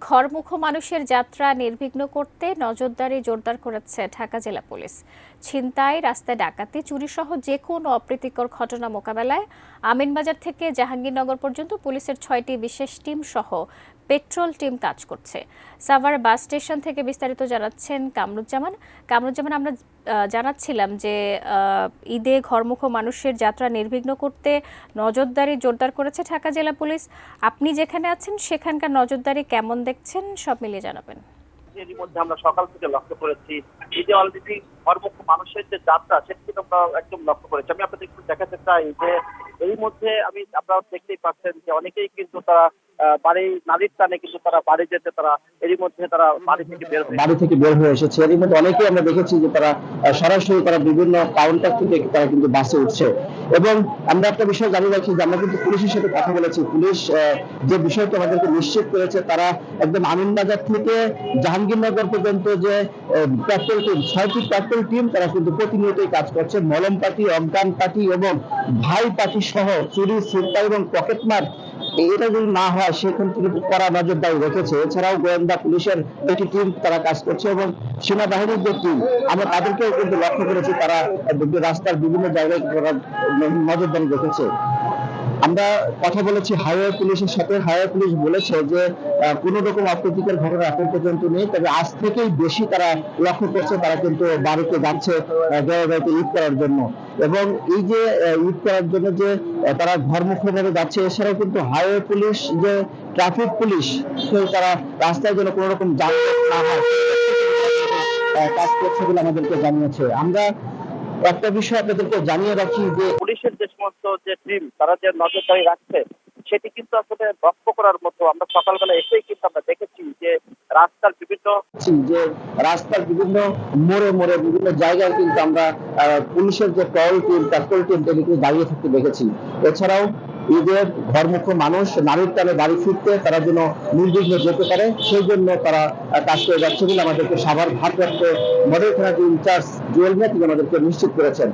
ঘরমুখো মানুষের যাত্রা নির্বিঘ্ন করতে নজরদারি জোরদার করেছে ঢাকা জেলা পুলিশ। ছিনতাই, রাস্তায় ডাকাতি, চুরিসহ যে কোনো অপ্রীতিকর ঘটনা মোকাবেলায় আমিনবাজার থেকে জাহাঙ্গীরনগর পর্যন্ত পুলিশের ৬টি বিশেষ টিম সহ পেট্রোল টিম কাজ করছে। সাভার বাস স্টেশন থেকে বিস্তারিত জানাচ্ছেন কামরুজ্জামান, আমরা জানাচ্ছিলাম যে ঈদে ঘরমুখো মানুষের যাত্রা নির্বিঘ্ন করতে নজরদারি জোরদার করেছে ঢাকা জেলা পুলিশ। আপনি যেখানে আছেন সেখানকার নজরদারি কেমন দেখছেন, সব মিলিয়ে জানাবেন। এরই মধ্যে আমরা সকাল থেকে লক্ষ্য করেছি এই যে অলরেডি ঘরমুখো মানুষের যে যাত্রা সেটা কিন্তু আমরা একদম লক্ষ্য করেছি। আমি আপনাদের একটু দেখাতে চাই যে এই মধ্যে আপনারা দেখতেই পাচ্ছেন যে অনেকেই কিন্তু তারা বাড়ি নারীর টানে কিন্তু তারা বাড়ি যেতে তারা এরই মধ্যে তারা বাড়ি থেকে বের হয়ে এসেছে। এরই মধ্যে অনেকেই আমরা দেখেছি যে তারা সরাসরি তারা বিভিন্ন কাউন্টার থেকে তারা কিন্তু বাসে উঠছে। এবং আমরা একটা বিষয় জানি রাখি যে আমরা কিন্তু পুলিশের সাথে কথা বলেছি। পুলিশ যে বিষয়টা আমাদেরকে নিশ্চিত করেছে, তারা একদম আমিনবাজার থেকে জাহাঙ্গীরনগর পর্যন্ত যে পেট্রোল টিম, ৬টি পেট্রোল টিম তারা কিন্তু প্রতিনিয়তই কাজ করছে। মলম পার্টি, অজ্ঞান পার্টি এবং ভাই পার্টি সহ চুরি, ছিনতাই এবং পকেটমার এটা যদি না হয় সেখান থেকে কড়া নজরদারি রেখেছে। এছাড়াও গোয়েন্দা পুলিশের একটি টিম তারা কাজ করছে এবং সেনাবাহিনীর যে টিম আমরা তাদেরকেও কিন্তু লক্ষ্য করেছি, তারা রাস্তার বিভিন্ন জায়গায় নজরদারি রেখেছে। আমরা কথা বলেছি হাইওয়ে পুলিশের সাথে। হাইওয়ে পুলিশ বলেছে যে কোনো রকম অপ্রীতিকর ঘটনা এখন পর্যন্ত নেই, তবে আজ থেকেই বেশি তারা লক্ষ্য করছে, তারা কিন্তু বাড়িতে যাচ্ছে বাড়িতে ঈদ করার জন্য। এবং এই যে ঈদ করার জন্য যে তারা ঘরমুখো ভাবে যাচ্ছে, এছাড়াও কিন্তু হাইওয়ে পুলিশ যে ট্রাফিক পুলিশ তারা রাস্তায় যেন কোনো রকম যানজট না হয় কাজ করছে বলে আমাদেরকে জানিয়েছে। আমরা একটা বিষয় আপনাদেরকে জানিয়ে রাখি যে পুলিশের যে সমস্ত যে টিম তারা যে নজরদারি রাখছে সেটি কিন্তু আসলে লক্ষ্য করার মতো। আমরা সকালবেলা এসেই কিন্তু আমরা দেখেছি যে রাস্তার বিভিন্ন মোড়ে মোড়ে বিভিন্ন জায়গায় কিন্তু আমরা পুলিশের যে টহল টিম, পেট্রোল টিম কিন্তু দাঁড়িয়ে থাকতে দেখেছি। এছাড়াও ঈদের ঘরমুখো মানুষ নারীর টানে বাড়ি ফিরতে তারা যেন নির্বিঘ্নে যেতে পারে সেই জন্য তারা কাজ করে যাচ্ছে বলে আমাদেরকে সাভার ভারপ্রাপ্ত মডেল থানার ইনচার্জ জুয়েল মিয়া তিনি আমাদেরকে নিশ্চিত করেছেন।